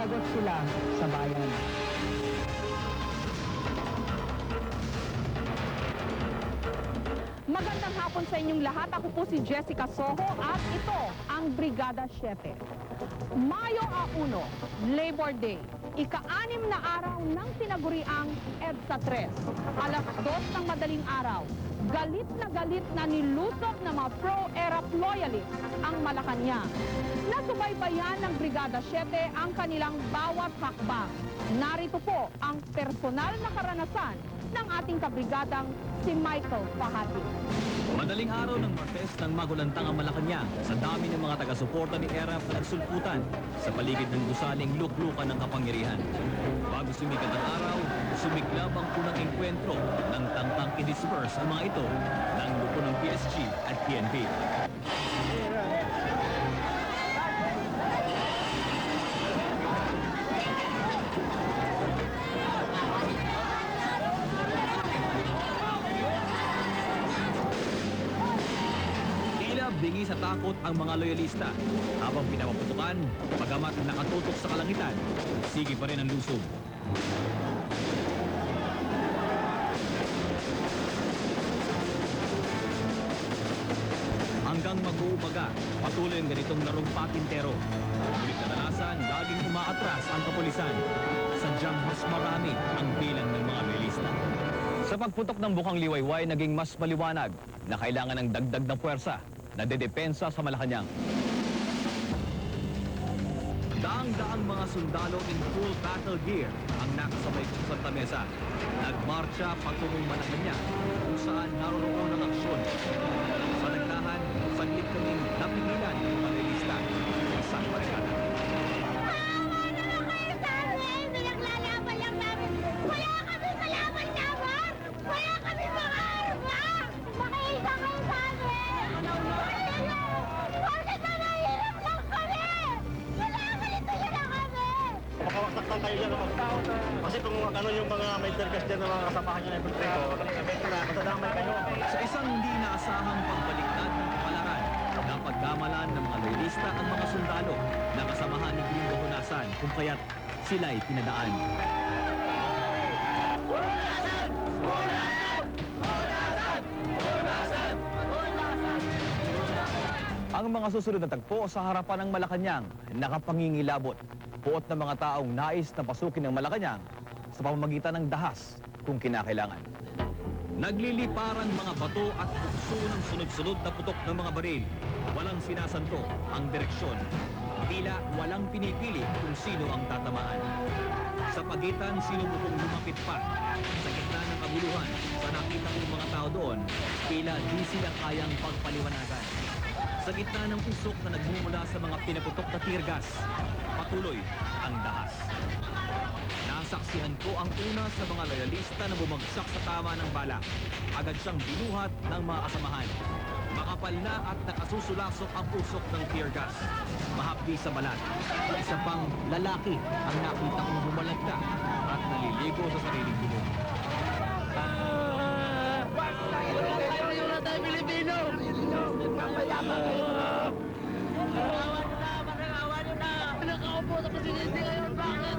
lagot sila sa bayan. Magandang hapon sa inyong lahat. Ako po si Jessica Soho at ito ang Brigada 7. Mayo 1, Labor Day. Ika-6 na araw ng tinaguriang EDSA 3. Alas 2 ng madaling araw. Galit na nilusok ng mga pro-ERAP loyalists ang Malacanang. Nasubaybayan ng Brigada 7 ang kanilang bawat hakbang. Narito po ang personal na karanasan ng ating kabrigadang si Michael Pahati. Madaling araw ng Martes nang magulantang ang Malacanang sa dami ng mga taga-suporta ni ERAP na nagsulputan sa paligid ng gusaling luklukan ng kapangyarihan. Bago sumikat ang araw, sumiklab ang unang enkwentro ng tangkang i-disperse ang mga ito ng grupo ng PSG at PNP. Bingi sa takot ang mga loyalista habang pinapaputukan, pagamat nakatutok sa kalangitan, sige pa rin ang lusog. Hanggang mag-uumaga, patuloy ang ganitong narumpatintero. Ngunit kadalasan, laging umaatras ang kapulisan. Sadyang mas marami ang bilang ng mga loyalista. Sa pagputok ng bukang liwayway, naging mas maliwanag na kailangan ng dagdag na puwersa na dedepensa sa Malacanang. Daang-daang mga sundalo in full battle gear ang nakasabay sa Santa Mesa. Nagmarcha patungong Malacanang kung saan naroon ang aksyon. Sa naglahan, saglit kaming napigilan ng mga realista sa isang barikada. Makawaksak lang kayo dyan ng magtao. Kasi kung ano yung mga may tergas dyan ng mga kasamahan nyo na infiltrito, matadamay kayo. Sa isang hindi inaasahang pagbaliktad ng kapalaran, napagkamalan ng mga loyalista ang mga sundalo na kasamahan ni Gringo Honasan kung kaya't sila'y pinadaan. Ang mga susunod na tagpo sa harapan ng Malacanang nakapangingilabot. Puot ng mga taong nais na pasukin ng Malacanang sa pamamagitan ng dahas kung kinakailangan. Nagliliparan mga bato at tukso ng sunod-sunod na putok ng mga baril. Walang sinasanto ang direksyon. Tila walang pinipili kung sino ang tatamaan. Sa pagitan, sinubukong lumapit pa. Sa gitna ng kabuluhan, sa nakita ng mga tao doon, tila di sila kayang pagpaliwanagan. Sa gitna ng usok na nagmumula sa mga pinaputok na tear gas, patuloy ang dahas. Nasaksihan ko ang una sa mga loyalista na bumagsak sa tama ng bala. Agad siyang binuhat ng mga kasamahan. Makapal na at nakasusulasok ang usok ng tear gas. Mahapdi sa balat. Isa pang lalaki ang nakita kong bumalagta at naliligo sa sariling dugo. Tayo na tayo, Pilipino! Papayaman kayo! Awan nyo na! Nakaupo sa presidente ngayon, bakit?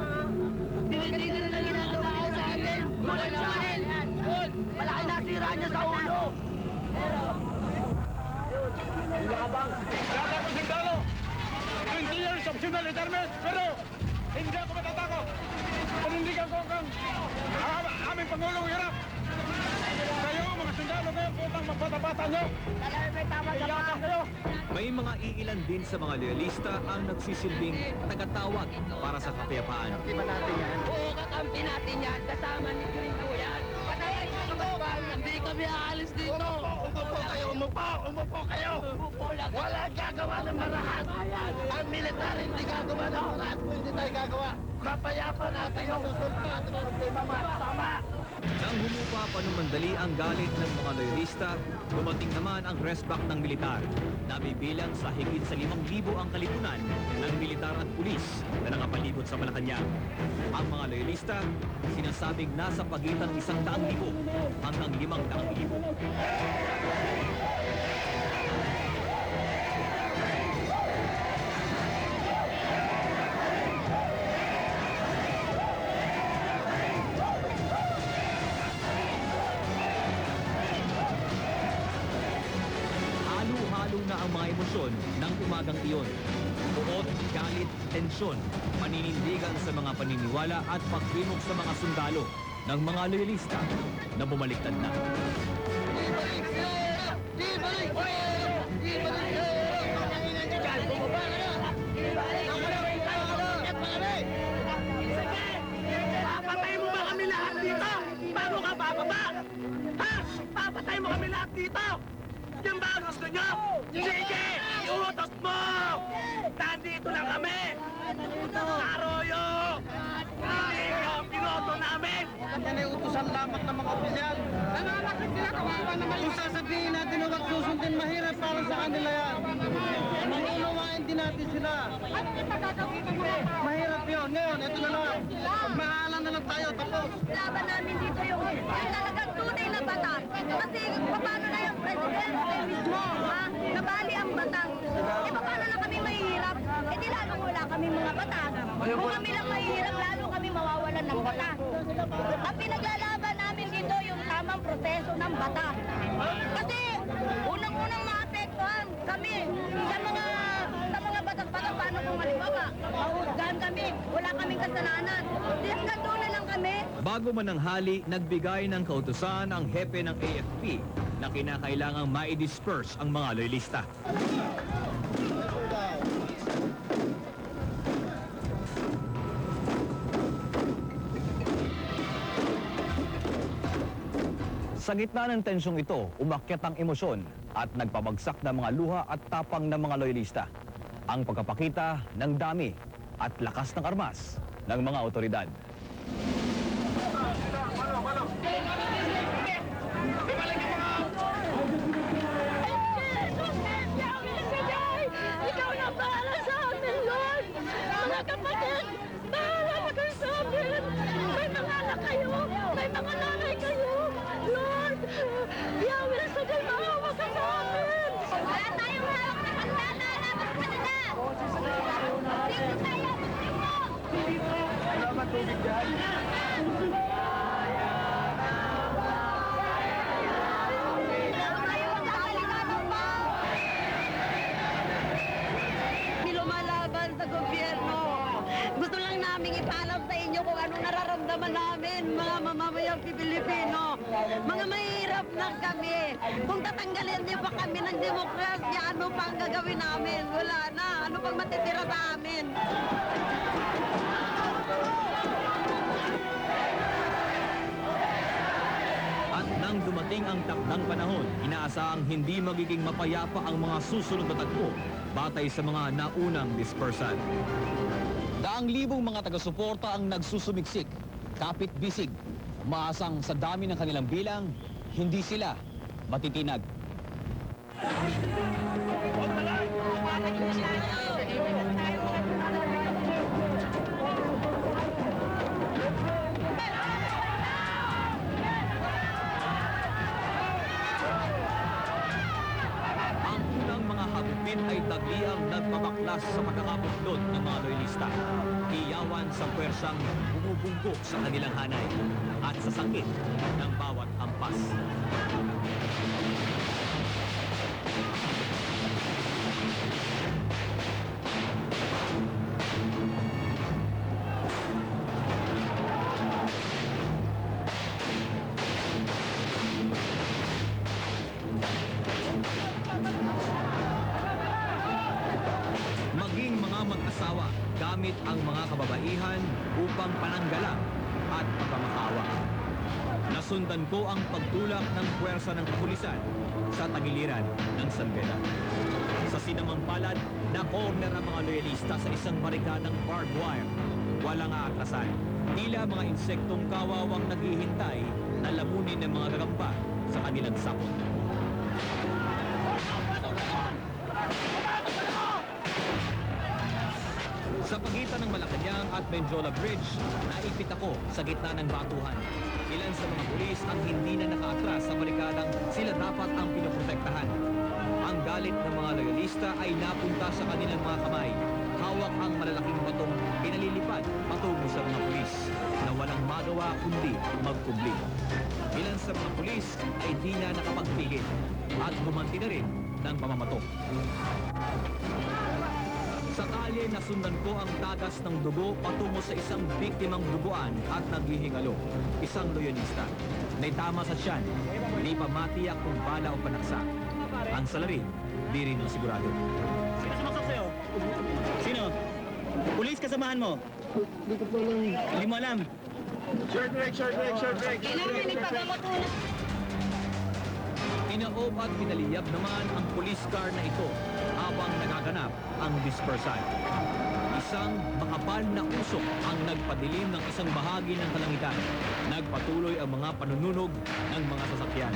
Tinitigan na ginagawa ko sa atin! Malaki naman! Malaki nasira niya sa ulo! Ilabang! Ilabang ko sindalo! 20 years of civil retirement, pero hindi ako matatako! Panindigan ko ang aming Pangulong hirap! Kayo, mga sundalo kayo, putang magbata-bata nyo! Iyakan kayo! May mga iilan din sa mga loyalista ang nagsisilbing tagatawag para sa kapayapaan. Oo, kakampi natin yan. Kasama ni Gringo yan. Patayin ka ba? Hindi kami aalis dito. Umupo kayo, umupo kayo. Walang gagawa ng marahan. Ang military hindi gagawa ng marahan kung hindi tayo gagawa. Kapayapa natin yung susunod natin ang problema, tama. Nang humupa panumandali ang galit ng mga loyalista, dumating naman ang resback ng militar. Nabibilang sa higit sa 5,000 ang kalipunan ng militar at pulis na nakapalibot sa Malacanang. Ang mga loyalista, sinasabing nasa pagitan ng 100,000 hanggang 500,000. ang mga emosyon ng umagang iyon. Buot, galit, tensyon, paninindigan sa mga paniniwala at pagtimok sa mga sundalo ng mga loyalista na bumaliktad na. Papatay mo ba kami lahat dito? Paano ka bababa? Ha? Papatay mo kami lahat dito? Yan ba ang gusto nyo? Sige! Iutos mo! Nandito lang kami! Arroyo! Hindi ka ang pinoto namin! Yan ay utusan lamang ng mga opisyal. Nananakit sila, kawawa naman. Kung sasabihin natin na wag susundin, mahirap para sa kanila yan. Manunawain din natin sila. Mahirap yun. Ngayon, ito na lang. Magmahalan na lang tayo, tapos. Laban namin dito yung talagang tunay na batas. Kasi paano na yung presidente mismo, ha? Nabali ang batas. Eh paano na kami mahihirap? Eh di lalong wala kami mga batas. Kung kami lang mahihirap, lalo kami mawawalan ng batas. Ang pinaglalaban namin dito yung tamang proseso ng batas. Kasi unang-unang maapektuhan kami sa mga batas-batas. Paano kung halimbawa, mahusgahan kami, wala kaming kasalanan. Di hanggang doon na lang kami. Bago mananghali, nagbigay ng kautusan ang hepe ng AFP na kinakailangang ma-disperse ang mga loyalista. Sa gitna ng tensyong ito, umakyat ang emosyon at nagpabagsak ng mga luha at tapang ng mga loyalista. Ang pagkapakita ng dami at lakas ng armas ng mga otoridad. Ikaw na bahala sa amin, Lord! Mga kapatid, bahala na kayo sa amin! May mga anak kayo! May mga nanay kayo! Lord! Yahweh na sa Diyos, maawa ka sa amin! Wala tayong hawak na pagdana! Labas ka na na! Dito tayo! Dito! Wala ba tubig dyan? Lalo tayo magkakaliganan pa! Lumalaban sa gobyerno. Gusto lang namin ipaalam sa inyo kung anong nararamdaman namin, mga mamamayang Pilipino. Mga mahirap na kami. Kung tatanggalin niyo pa kami ng demokrasya, ano pang gagawin namin? Wala na. Ano pang matitira sa amin? At nang dumating ang takdang panahon, inaasahang hindi magiging mapayapa ang mga susunod na tagpo batay sa mga naunang dispersal. Daang libong mga taga-suporta ang nagsusumiksik, kapit-bisig, maasang sa dami ng kanilang bilang, hindi sila matitinag. Ang unang mga hagupit ay tagliang nagpabaklas sa pagkakabuklod ng mga loyalista. Iyawan sa pwersang bumubunggo sa kanilang hanay at sa sakit ng bawat hampas. Maging mga mag-asawa gamit ang mga kababaihan upang pananggalang at pagkamakawa. Nasundan ko ang pagtulak ng puwersa ng kapulisan sa tagiliran ng San Beda. Sa sinamang palad, na-corner ang mga loyalista sa isang barikadang barbed wire. Walang aatrasan. Tila mga insektong kawawang naghihintay na lamunin ng mga gagamba sa kanilang sakot. Sa pagitan ng Malacanang at Benjola Bridge, naipit ako sa gitna ng batuhan. Ilan sa mga pulis ang hindi na nakaatras sa barikadang sila dapat ang pinoprotektahan. Ang galit ng mga loyalista ay napunta sa kanilang mga kamay. Hawak ang malalaking batong pinalilipad patungo sa mga pulis na walang magawa kundi magkubli. Ilan sa mga pulis ay di na nakapagpigil at gumanti na rin ng pamamato. Sa kalye, nasundan ko ang dagas ng dugo patungo sa isang biktimang duguan at naghihingalo, isang loyalista. Naitama sa tiyan, di pa matiyak kung bala o panaksa. Ang salarin, di rin ang sigurado. Sino sumaksak sa'yo? Sino? Pulis kasamahan mo? Hindi mo alam. Kailangan ipagamot muna. Inaob at pinaliyab naman ang police car na ito habang nagaganap ang dispersal. Isang makapal na usok ang nagpadilim ng isang bahagi ng kalangitan. Nagpatuloy ang mga panununog ng mga sasakyan.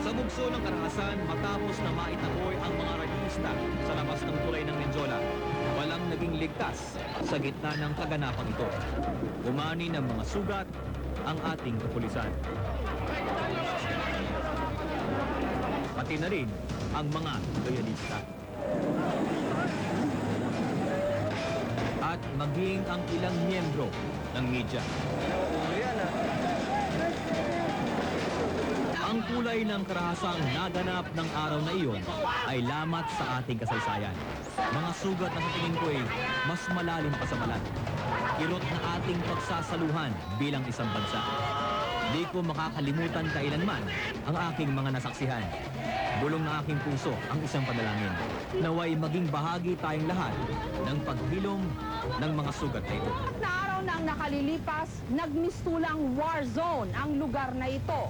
Sa bugso ng karahasan, matapos na maitakoy ang mga rallyista sa labas ng tulay ng Menjola, walang naging ligtas sa gitna ng kaganapang ito. Umani ng mga sugat ang ating kapulisan. Pati na rin ang mga loyalista. At maging ang ilang miyembro ng media. Ang kulay ng karahasang naganap ng araw na iyon ay lamat sa ating kasaysayan. Mga sugat na sa tingin ko ay mas malalim pa sa balat. Kirot na ating pagsasaluhan bilang isang bansa. Di ko makakalimutan kailanman ang aking mga nasaksihan. Bulong na aking puso ang isang panalangin. Naway maging bahagi tayong lahat ng paghilom ng mga sugat na ito. Na araw na ang nakalilipas, nagmistulang war zone ang lugar na ito.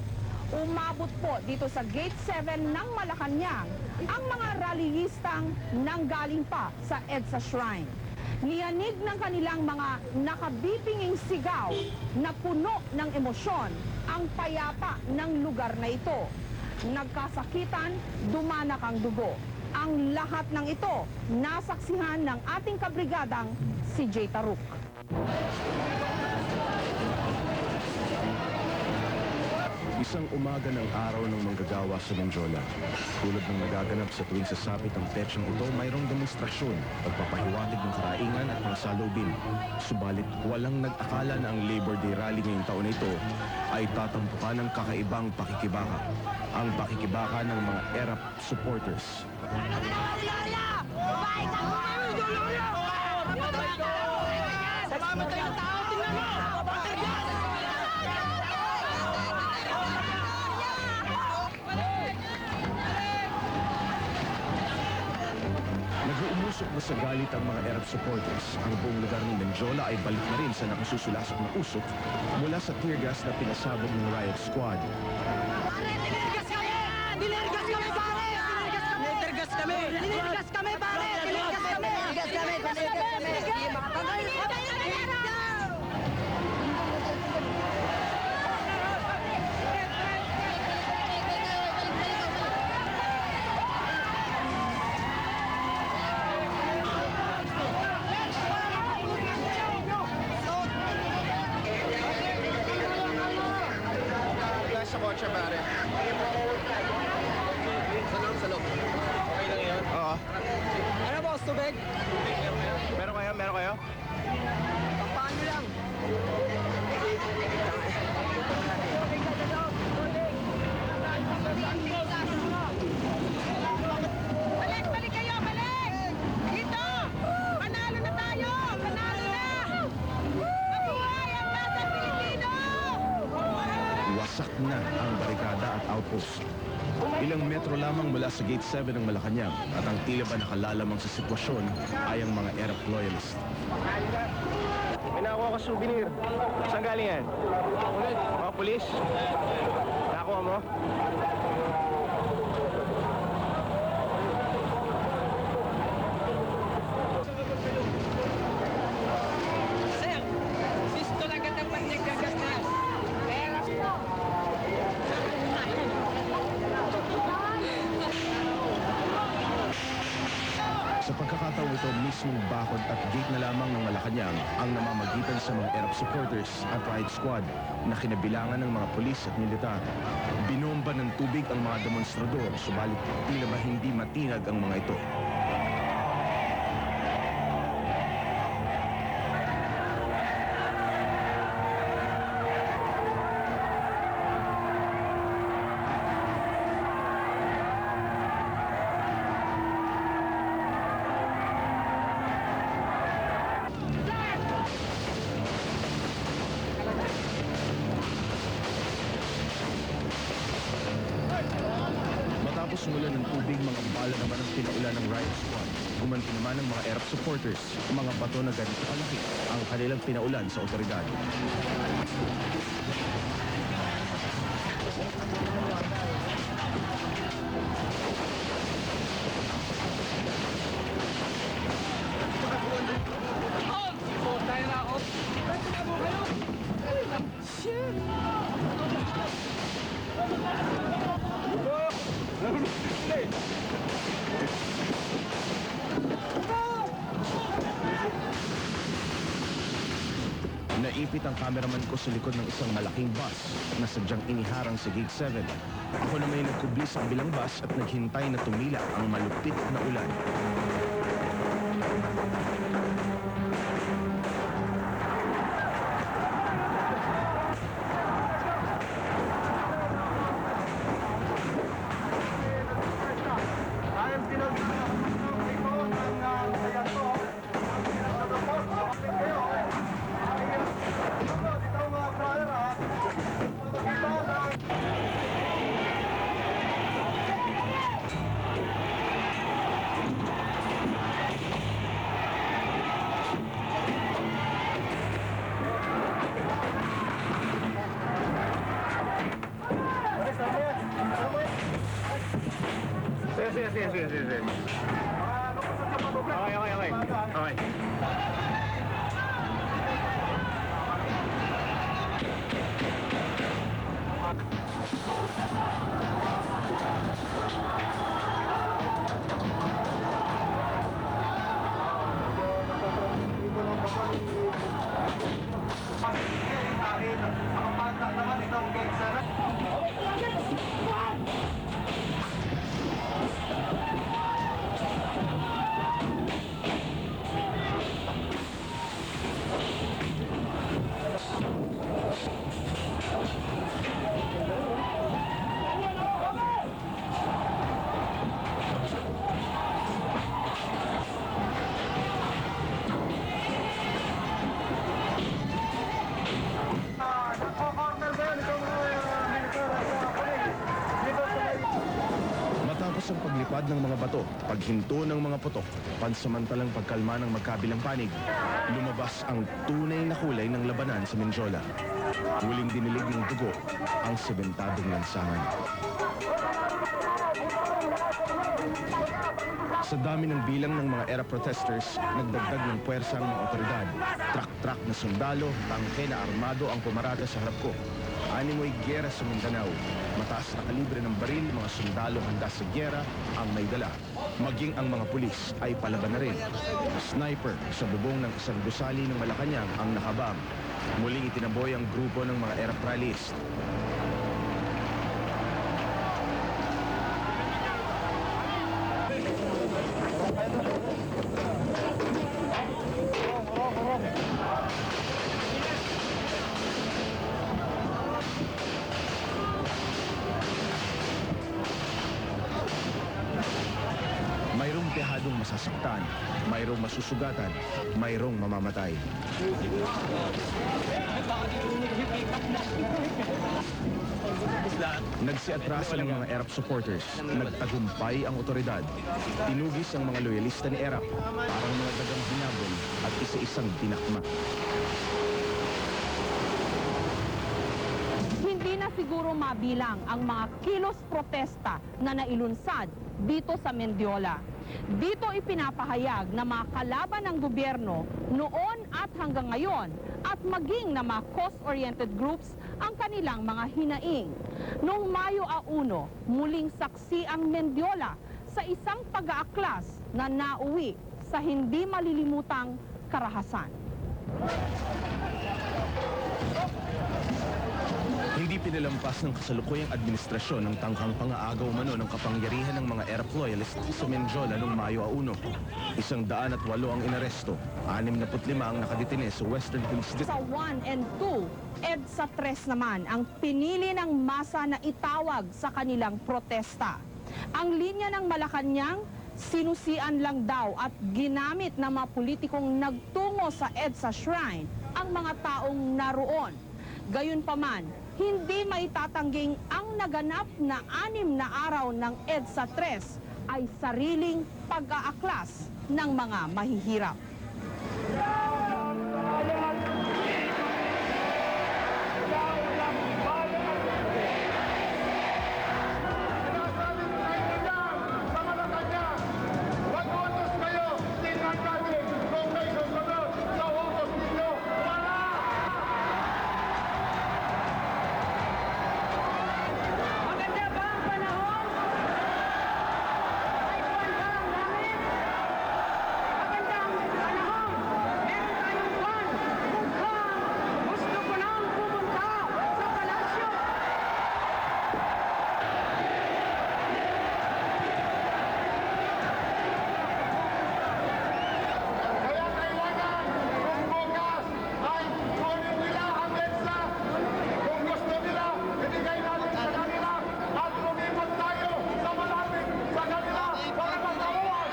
Umabot po dito sa Gate 7 ng Malacanang ang mga rallyistang nanggaling pa sa EDSA Shrine. Niyanig ng kanilang mga nakabibinging sigaw na puno ng emosyon ang payapa ng lugar na ito. Nagkasakitan, dumanak ang dugo. Ang lahat ng ito nasaksihan ng ating kabrigadang si Jay Taruk. Isang umaga ng araw ng manggagawa sa Menjola. Tulad ng nagaganap sa tuwing sasapit ang petsang ito, mayroong demonstrasyon, pagpapahiwatig ng karaingan at mga salubin. Subalit, walang nag-akala na ang Labor Day rally ngayong taon na ito ay tatampukan ng kakaibang pakikibaka. Ang pakikibaka ng mga ERAP supporters. Nag-uumusok na sa galit ang mga ERAP supporters. Ang buong lugar ng Menjola ay balik na rin sa nakasusulasok na usok mula sa tear gas na pinasabog ng riot squad. Dinirgas kami! Dinirgas kami, pare! Dinirgas kami! Dinirgas kami, pare! Dinirgas kami! Dinirgas kami! Dinirgas kami! Sa kotse, pare. Sa loob. Okay lang yun? Oo. Ano boss, tubig? Meron kayo? Meron kayo? Paano lang? Balik! Balik kayo! Balik! Dito! Panalo na tayo! Panalo na! Mabuhay ang Batang Pilipino! Wasak na ang barikada at outpost. Ilang metro lamang mula sa Gate 7 ng Malacanang at ang tila ba nakalalamang sa sitwasyon ay ang mga ERAP loyalist. May nakuha ka souvenir. Saan galing yan? Mga pulis? Nakuha mo? Sir, sisto lang ka dapat naggagas na yan. Sa pagkakataong ito, mismong bakod at gate na lamang ng Malacanang ang namamagitan sa mga ERAP supporters at riot squad na kinabilangan ng mga pulis at militar. Binomba ng tubig ang mga demonstrador, subalit tila ba hindi matinag ang mga ito. tubig, mga bala naman ang pinaulan ng riot squad. Gumanti naman ng mga ERAP supporters, mga bato na ganito kalaki ang kanilang pinaulan sa otoridad. Naipit ang cameraman ko sa likod ng isang malaking bus na sadyang iniharang sa Gate 7. Ako na may nagkubli sa kabilang bus at naghintay na tumila ang malupit na ulan. Matapos ang paglipad ng mga bato, paghinto ng mga putok, pansamantalang pagkalma ng magkabilang panig, lumabas ang tunay na kulay ng labanan sa Menjola. Muling dinilig ng dugo ang sementadong lansangan. Sa dami ng bilang ng mga ERA protesters, nagdagdag ng puwersa ang mga otoridad. Trak-trak na sundalo, tangke na armado ang pumarada sa harap ko. Animoy giyera sa Mindanao. Mataas na kalibre ng baril, mga sundalo handa sa giyera ang may dala. Maging ang mga pulis ay palaban na rin. Sniper sa bubong ng isang gusali ng Malacanang ang nakabang. Muling itinaboy ang grupo ng mga ERA rallies. Mayroong dehadong masasaktan, mayroong masusugatan, mayroong mamamatay. Nagsiatrasan ng mga ERAP supporters, nagtagumpay ang otoridad. Tinugis ang mga loyalista ni ERAP, parang mga dagang hinabol at isa-isang dinakma. Hindi na siguro mabilang ang mga kilos protesta na nailunsad dito sa Mendiola. Dito ipinapahayag na mga kalaban ng gobyerno noon at hanggang ngayon at maging na mga cause-oriented groups ang kanilang mga hinaing. Noong Mayo 1, muling saksi ang Mendiola sa isang pag-aaklas na nauwi sa hindi malilimutang karahasan. Hindi pinalampas ng kasalukuyang administrasyon ng tangkang pang-aagaw umano ng kapangyarihan ng mga ERAP loyalists sa Menjola noong Mayo 1. 108 ang inaresto, 65 ang nakadetine sa Western Police District. Sa 1 and 2, EDSA 3 naman ang pinili ng masa na itawag sa kanilang protesta. Ang linya ng Malacanang, sinusian lang daw at ginamit ng mga politikong nagtungo sa EDSA Shrine ang mga taong naroon. Gayunpaman, hindi maitatangging ang naganap na 6 na araw ng EDSA 3 ay sariling pag-aaklas ng mga mahihirap. Maganda ba ang panahon? Ay, buwan ba ang namin? Maganda ang panahon. Meron tayong buwan. Mukhang gusto ko nang pumunta sa palasyo. Kaya kailangan kung bukas ay kunin nila ang EDSA. Kung gusto nila, ibigay natin sa kanila at lumipat tayo sa malapit sa kanila para magkamuhan.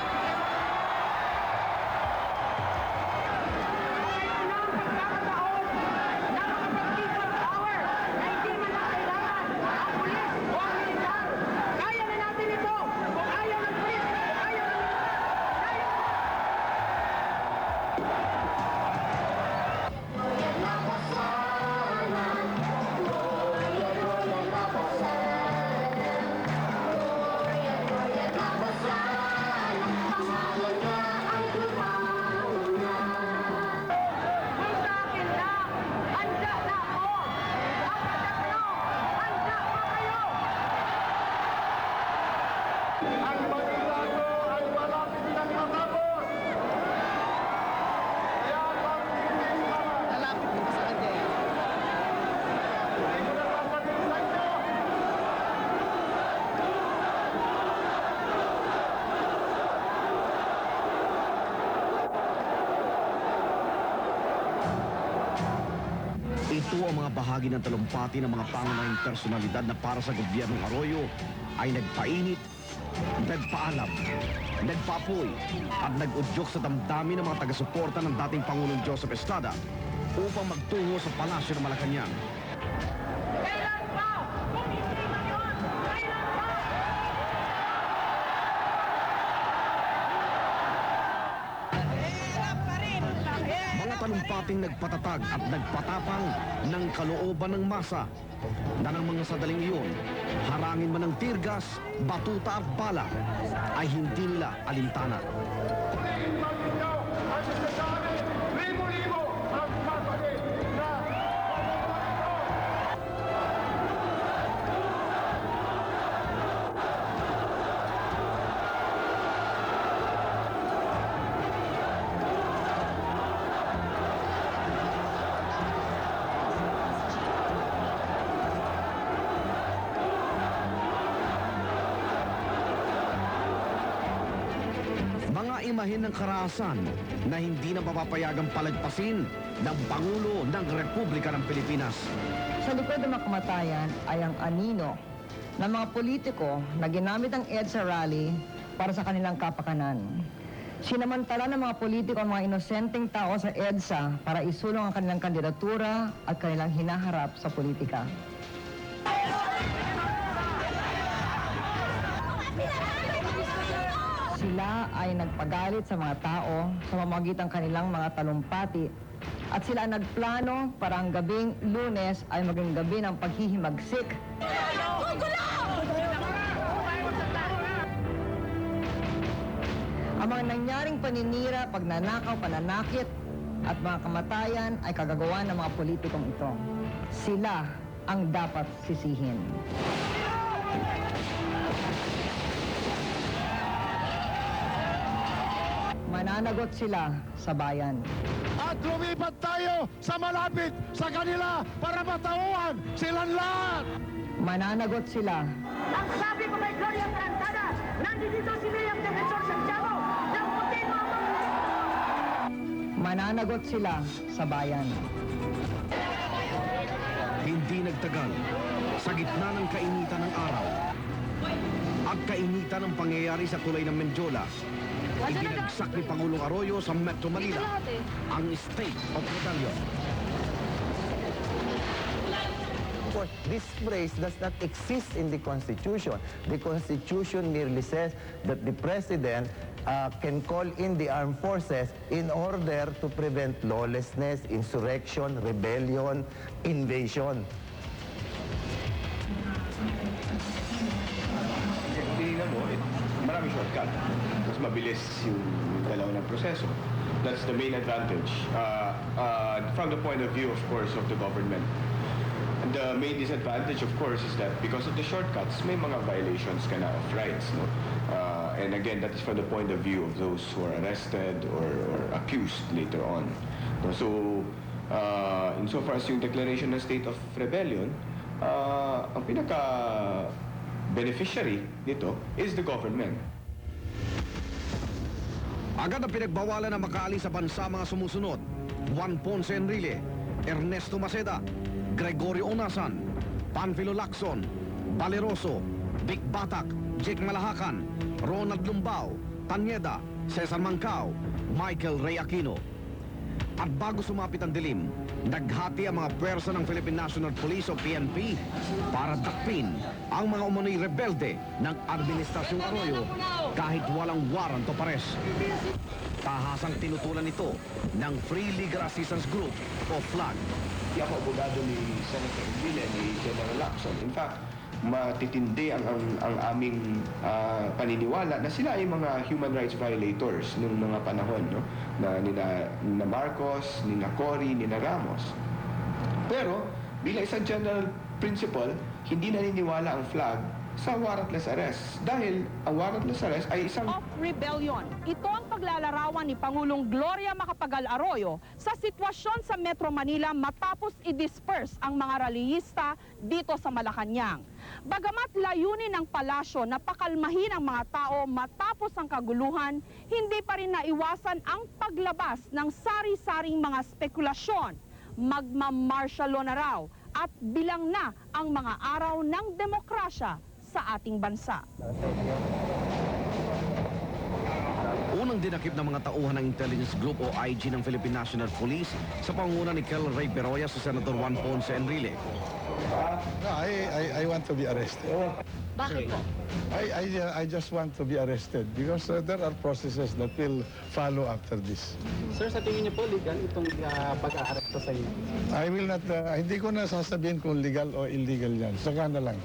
Ito na ang pagkakataon na makapag-people power na hindi man na kailangan ang pulis o ang militar. Kaya na natin ito. Kung ayaw ng pulis, kung ayaw ng militar, kaya Kung sa akin lang, handa na ako. Ang patatlo, handa pa kayo. Ang pagkakato ay malapit ng matapos. Kaya pang hindi naman. Lalapit dito sa kanya. Hindi ko napapatin sa inyo. Ito ang mga bahagi ng talumpati ng mga pangunahing personalidad na para sa gobyernong Arroyo ay nagpainit, nagpaalam, nagpaapoy at nag-udyok sa damdamin ng mga taga-suporta ng dating Pangulong Joseph Estrada upang magtungo sa palasyo ng Malacanang. Kailan pa? Kung hindi ngayon, kailan pa? Mga talumpating nagpatatag at nagpatapang ng kalooban ng masa na ng mga sadaling iyon, harangin man ng tirgas, batuta at bala, ay hindi nila alintana. Tingin pa ninyo ang sinasabi, libo-libo ang papagin na Mga imahen ng karahasan na hindi na mapapayagang palagpasin ng Pangulo ng Republika ng Pilipinas. Sa likod ng mga kamatayan ay ang anino ng mga politiko na ginamit ang EDSA rally para sa kanilang kapakanan. Sinamantala ng mga politiko ang mga inosenteng tao sa EDSA para isulong ang kanilang kandidatura at kanilang hinaharap sa politika. Sila ay nagpagalit sa mga tao sa pamamagitan kanilang mga talumpati at sila ang nagplano para ang gabing Lunes ay maging gabi ng paghihimagsik. Ang mga nangyaring paninira, pagnanakaw, pananakit at mga kamatayan ay kagagawa ng mga politikong ito. Sila ang dapat sisihin. Mananagot sila sa bayan. at lumipat tayo sa malapit sa kanila para matauhan silang lahat. Mananagot sila. Ang sabi ko kay Gloria Trantada, nandito si William Defensor Santiago, ng puti mamang Mananagot sila sa bayan. Hindi nagtagal, sa gitna ng kainitan ng araw at kainitan ng pangyayari sa tulay ng Mendiola, ibinagsak ni Pangulong Arroyo sa Metro Manila ang State of Rebellion. course, this phrase does not exist in the Constitution. The Constitution merely says that the President can call in the armed forces in order to prevent lawlessness, insurrection, rebellion, invasion. Tingnan mo, maraming shortcut. Mas mabilis yung dalawa ng proseso. That's the main advantage. From the point of view, of course, of the government. And the main disadvantage, of course, is that because of the shortcuts, may mga violations ka na of rights. No? And again, that is from the point of view of those who are arrested or accused later on. No? So, insofar as yung declaration ng state of rebellion, ang pinaka-beneficiary nito is the government. Agad na pinagbawalan na makaalis sa bansa mga sumusunod: Juan Ponce Enrile, Ernesto Maceda, Gregorio Onasan, Panfilo Lacson, Valeroso, Vic Batak, Jake Malahacan, Ronald Lumbao, Tanyeda, Cesar Mancao, Michael Ray Aquino. At bago sumapit ang dilim, naghati ang mga pwersa ng Philippine National Police o PNP para dakpin ang mga umano'y rebelde ng Administrasyong Arroyo kahit walang warrant o pares. Tahasang tinutulan ito ng Free Legal Assistance Group o FLAG. Hindi ako abogado ni Senator Enrile, ni General Lacson. In fact, matitindi ang aming paniniwala na sila ay mga human rights violators noong mga panahon, no? Na nina Marcos, nina Cory, nina Ramos. Pero bilang isang general principle, hindi naniniwala ang FLAG sa warrantless arrest dahil ang warrantless arrest ay isang Of rebellion. Ito ang paglalarawan ni Pangulong Gloria Macapagal Arroyo sa sitwasyon sa Metro Manila matapos i-disperse ang mga rallyista dito sa Malacanang. Bagamat layunin ng palasyo na pakalmahin ang mga tao matapos ang kaguluhan, hindi pa rin naiwasan ang paglabas ng sari-saring mga spekulasyon. Magma-martial law na raw at bilang na ang mga araw ng demokrasya sa ating bansa. Unang dinakip ng mga tauhan ng Intelligence Group o IG ng Philippine National Police sa pangunguna ni Kel Ray Beroya sa Senator Juan Ponce Enrile. No, I want to be arrested. Bakit po? I just want to be arrested because there are processes that will follow after this. Sir, sa tingin niyo po legal itong pag-aaresto sa inyo? I will not, hindi ko na sasabihin kung legal o illegal yan. Saka na lang.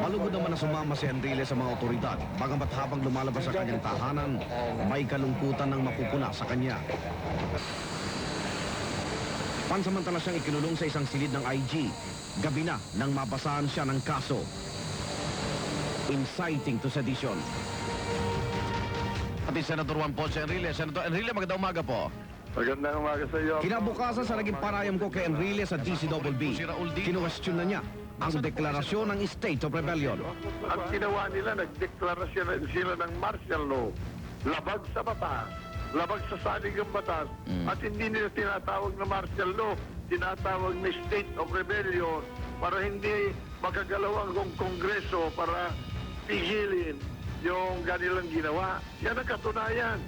Malugod naman na sumama si Enrile sa mga otoridad, bagamat habang lumalabas sa kanyang tahanan, may kalungkutan ng mapupuna sa kanya. Pansamantala siyang ikinulong sa isang silid ng IG. Gabi na nang mabasahan siya ng kaso. Inciting to sedition. Pati Senator Juan Ponce Enrile. Senator Enrile, magandang umaga po. Magandang umaga sa iyo. Kinabukasan sa naging parayam ko kay Enrile sa DCWB, kinuwestiyon na niya ang deklarasyon ng State of Rebellion. Ang ginawa nila, nagdeklarasyon na sila ng martial law. Labag sa batas, labag sa saligang batas, at hindi nila tinatawag na martial law, tinatawag na State of Rebellion para hindi makagalaw ang Kongreso para pigilin yung kanilang ginawa. Yan ang katunayan.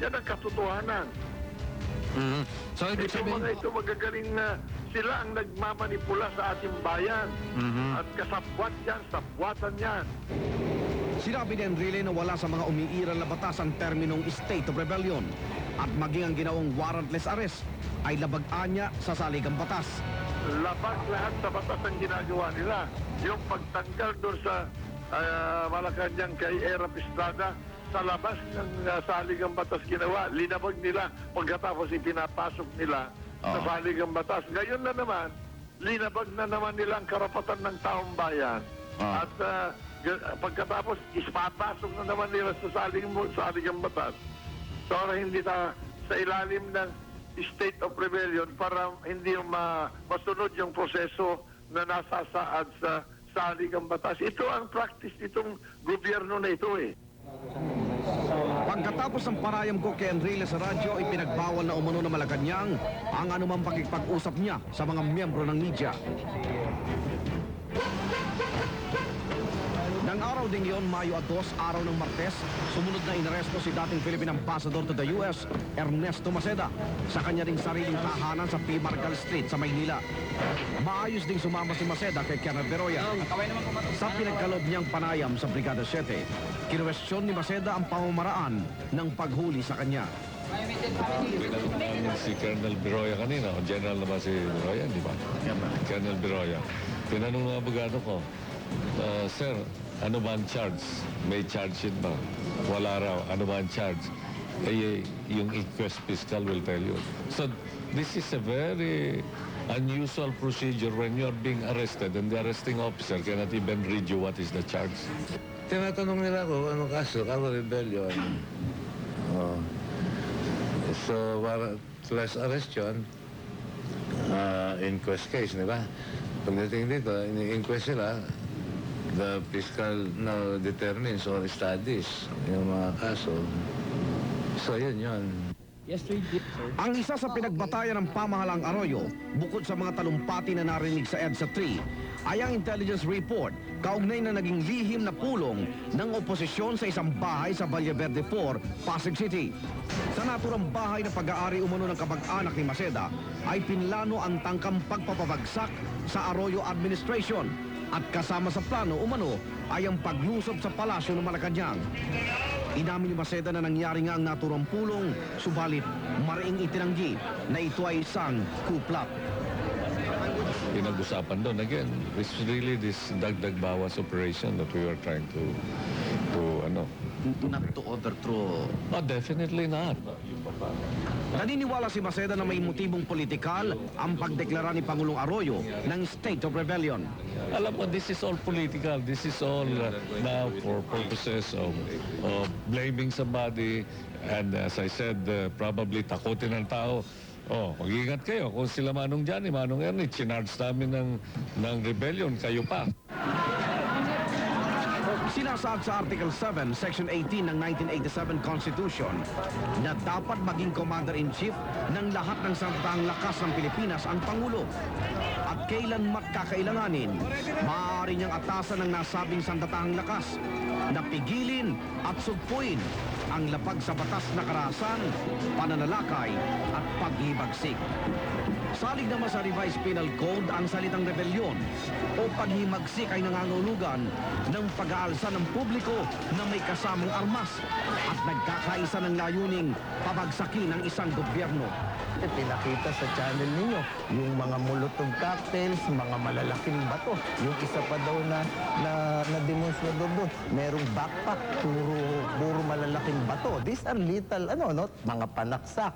Yan ang katotohanan. So, ibig Ito mga ito magagaling na sila ang nagmamanipula sa ating bayan. At kasabwat yan, sabwatan yan. Sinabi ni Enrile na wala sa mga umiiral na batas ang terminong State of Rebellion at maging ang ginawang warrantless arrest ay labag-an niya sa saligang batas. Labag lahat sa batas ang ginagawa nila. Yung pagtanggal doon sa Malacanang kay Era Pistrada, sa labas ng saligang batas ginawa, linabag nila pagkatapos ipinapasok nila sa saligang batas. Ngayon na naman, linabag na naman nila ang karapatan ng taong bayan. At pagkatapos, ispapasok na naman nila sa saligang batas. So, hindi sa ilalim ng State of Rebellion para hindi masunod yung proseso na nasasaad sa saligang batas. Ito ang practice nitong gobyerno na ito eh. Pagkatapos ng parayam ko kay Enrile sa radyo, ipinagbawal na umano na Malacanang ang anumang pakikipag-usap niya sa mga miyembro ng media. Nang araw ding yon, Mayo 2, araw ng Martes, sumunod na inaresto si dating Philippine Ambassador to the US, Ernesto Maceda, sa kanya ring sariling tahanan sa P. Marcal Street sa Maynila. Maayos ding sumama si Maceda kay Kenneth Beroya. Sa pinagkaloob niyang panayam sa Brigada 7, kinuwestiyon ni Maceda ang pamamaraan ng paghuli sa kanya. Tinanong namin si Colonel Beroya kanina, o General na ba si Beroya, di ba? Colonel Beroya. Tinanong ng abogado ko, Sir, ano ba ang charge? May charge sheet ba? Wala raw. Ano ba ang charge? Yung inquest fiscal will tell you. So, this is a very unusual procedure when you're being arrested and the arresting officer cannot even read you what is the charge. Tinatanong nila ko, anong kaso? Ako, rebellion. Oh. So, last arrest yun, inquest case, di ba? Pagdating dito, ini-inquest sila, the fiscal now determines or studies yung mga kaso. So, yun. Yes, sir. Ang isa sa pinagbatayan ng pamahalang Arroyo, bukod sa mga talumpati na narinig sa EDSA 3, ay ang intelligence report kaugnay na naging lihim na pulong ng oposisyon sa isang bahay sa Valleverde 4, Pasig City. Sa naturang bahay na pag-aari umano ng kamag-anak ni Maceda, ay pinlano ang tangkang pagpapabagsak sa Arroyo Administration. At kasama sa plano umano ay ang paglusob sa palasyo ng Malacanang. Inamin ni Maceda na nangyari nga ang naturang pulong, subalit mariing itinanggi na ito ay isang kuplap. Pinag-usapan doon, again, it's really this dagdag bawas operation that we were trying to Not to overthrow. Oh, definitely not. Naniniwala si Maceda na may motibong politikal ang pagdeklara ni Pangulong Arroyo ng state of rebellion. Alam mo, this is all political. This is all now for purposes of blaming somebody. And as I said, probably takutin ng tao. Oh, mag-ingat kayo. Kung sila Manong Johnny, Manong Ernie, chinarge namin ng rebellion, kayo pa. Sinasaad sa Article 7, Section 18 ng 1987 Constitution na dapat maging Commander-in-Chief ng lahat ng sandatahang lakas ng Pilipinas ang Pangulo. At kailanman kakailanganin, maaari niyang atasan ng nasabing sandatahang lakas na pigilin at sugpuin ang lapag sa batas na karahasan, pananalakay at paghibagsik. Salig naman sa Revised Penal Code, ang salitang rebellion o paghimagsik ay nangangahulugan ng pag-aalsa ng publiko na may kasamang armas at nagkakaisa ng layuning pabagsakin ang isang gobyerno. Pinakita sa channel ninyo yung mga molotov cocktails, mga malalaking bato. Yung isa pa daw na demonstrador doon, merong backpack, puro malalaking bato. These are lethal, mga panaksak,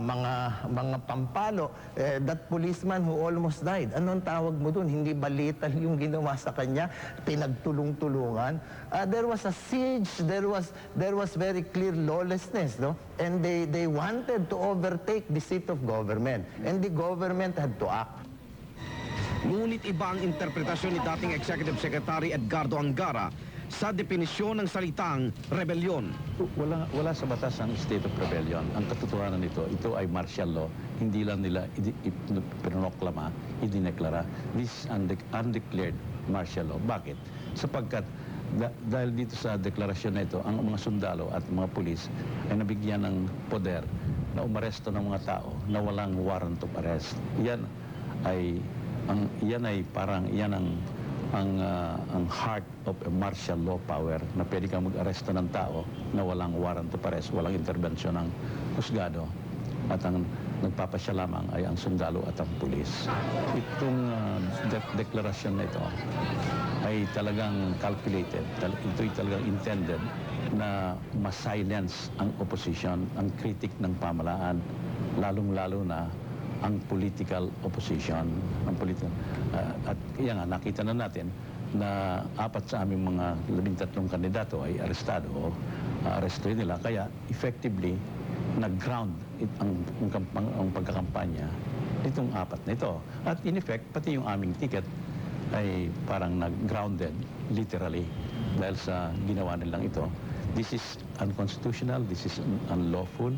mga pampalo. That policeman who almost died, anong tawag mo doon? Hindi ba lethal yung ginawa sa kanya? Pinagtulong-tulungan. There was a siege, there was very clear lawlessness, no? And they wanted to overtake the seat of government. And the government had to act. Ngunit iba ang interpretasyon ni dating Executive Secretary Edgardo Angara sa definisyon ng salitang rebellion. Wala sa batas ang state of rebellion. Ang katotohanan nito, ito ay martial law. Hindi lang nila pinoklama, idineklara. This is undeclared martial law. Bakit? Sapagkat dahil dito sa deklarasyon na ito, ang mga sundalo at mga pulis ay nabigyan ng poder na umaresto ng mga tao na walang warrant of arrest. Yan ay ang heart of a martial law power na pwede kang mag-aresto ng tao na walang warrant of arrest, walang intervensyon ng husgado at ang nagpapasya lamang ay ang sundalo at ang pulis. Itong deklarasyon na ito ay talagang calculated, ito'y talagang intended na ma-silence ang opposition, ang critic ng pamahalaan, lalong-lalo na ang political opposition. At yan nga, nakita na natin na 4 sa aming mga 13 kandidato ay arestado o arestuin nila. Kaya effectively, nag-ground ang pagkakampanya itong 4 na ito. At in effect, pati yung aming ticket ay parang nag-grounded, literally, dahil sa ginawa nilang ito. This is unconstitutional, this is unlawful,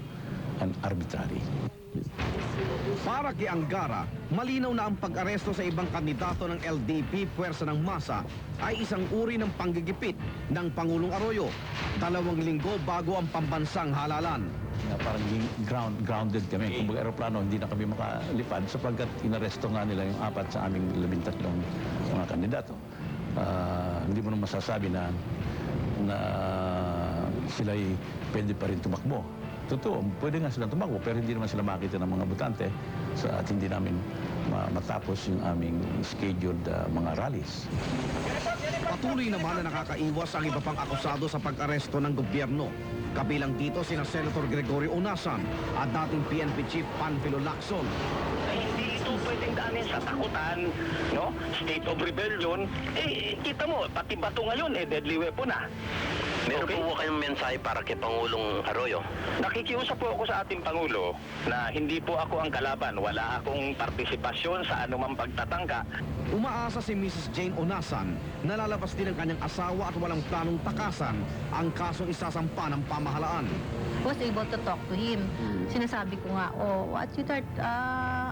and arbitrary. Para kay Angara, malinaw na ang pag-aresto sa ibang kandidato ng LDP Puwersa ng Masa ay isang uri ng panggigipit ng Pangulong Arroyo. 2 linggo bago ang pambansang halalan. Parang grounded kami. Kung aeroplano, hindi na kami makalipad sapagkat inaresto nga nila yung 4 sa aming 13 mga kandidato. Hindi mo naman masasabi na sila'y pwede pa rin tumakbo. Totoo, pwede nga silang tumakbo pero hindi naman sila makita ng mga botante at hindi namin matapos yung aming scheduled mga rallies. Patuloy naman na nakakaiwas ang iba pang akusado sa pag-aresto ng gobyerno. Kabilang dito sina Senator Gregorio Onasan at dating PNP Chief Panfilo Lacson. Hindi ito pwedeng daanin sa takutan, no? State of rebellion. Kita mo, pati bato ngayon, deadly weapon na. Meron po kayong mensahe para kay Pangulong Arroyo? Nakikiusap po ako sa ating Pangulo na hindi po ako ang kalaban. Wala akong partisipasyon sa anumang pagtatangka. Umaasa si Mrs. Jane Onasan na lalabas din ang kanyang asawa at walang planong takasan ang kasong isasampa ng pamahalaan. Was able to talk to him. Sinasabi ko nga, what you thought,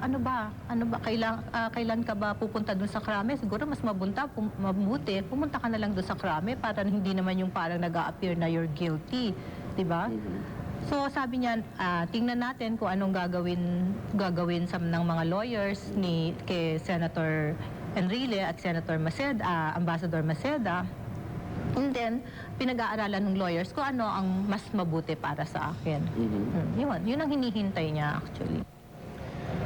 ano ba, kailan ka ba pupunta dun sa krame? Siguro mas mabuti, pumunta ka na lang dun sa krame para hindi naman yung parang nag-a-appear na you're guilty, di ba? So sabi niya, tingnan natin kung anong gagawin ng mga lawyers kay Senator Enrile at Senator Maceda, Ambassador Maceda. And then, pinag-aaralan ng lawyers kung ano ang mas mabuti para sa akin. Yun ang hinihintay niya actually.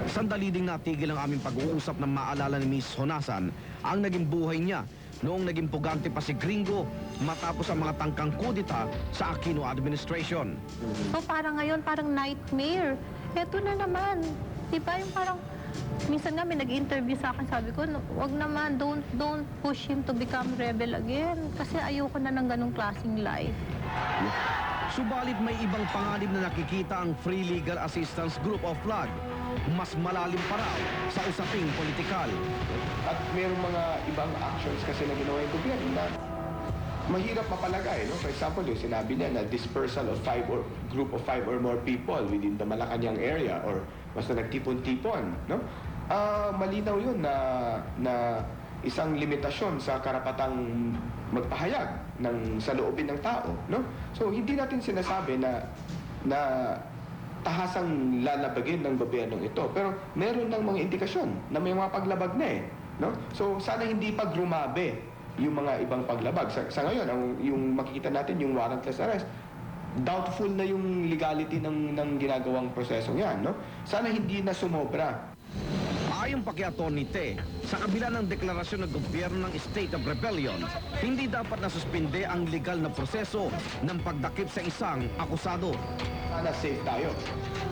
Sandali ding natigil ang aming pag-uusap ng maalala ni Miss Honasan ang naging buhay niya noong naging pugante pa si Gringo matapos ang mga tangkang kudita sa Aquino administration. So parang ngayon, parang nightmare. Eto na naman. Diba yung parang, minsan nga may nag-interview sa akin, sabi ko, wag naman, don't push him to become rebel again. Kasi ayoko na ng ganong klaseng life. Subalit may ibang panganib na nakikita ang Free Legal Assistance Group of FLAG. Mas malalim pa raw sa usaping politikal. At mayroong mga ibang actions kasi na ginawa yung gobyerno na mahirap mapalagay. No? For example, yung sinabi niya na dispersal of group of 5 or more people within the Malacanang area or basta nagtipon-tipon. No? Malinaw yun na isang limitasyon sa karapatang magpahayag ng saloobin ng tao. No? So, hindi natin sinasabi na tahasang lalabagin ng gobyernong ito. Pero meron ng mga indikasyon na may mga paglabag na eh. No? So, sana hindi pa grumabe yung mga ibang paglabag. Sa ngayon, yung makikita natin, yung warrantless arrest, doubtful na yung legality ng ginagawang prosesong yan. No? Sana hindi na sumobra. Ayon pa kay Atty. Te, sa kabila ng deklarasyon ng gobyerno ng State of Rebellion, hindi dapat nasuspinde ang legal na proseso ng pagdakip sa isang akusado. Sana safe tayo.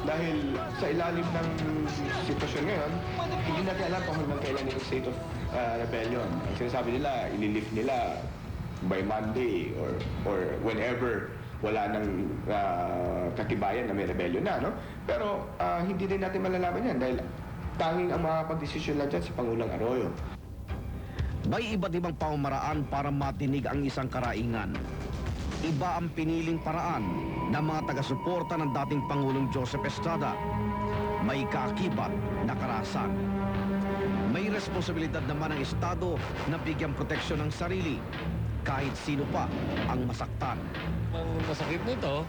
Dahil sa ilalim ng sitwasyon ngayon, hindi natin alam kung hanggang kailan yung State of Rebellion. Ang sinasabi nila, ililift nila by Monday or whenever wala nang katibayan na may rebellion na. No? Pero hindi din natin malalaman yan dahil tanging ang mga pagdesisyon lang dyan si Pangulong Arroyo. May iba't ibang pamamaraan para matinig ang isang karaingan. Iba ang piniling paraan ng mga taga-suporta ng dating Pangulong Joseph Estrada. May kaakibat na karahasan. May responsibilidad naman ang Estado na bigyan proteksyon ng sarili kahit sino pa ang masaktan. Ang masakit nito,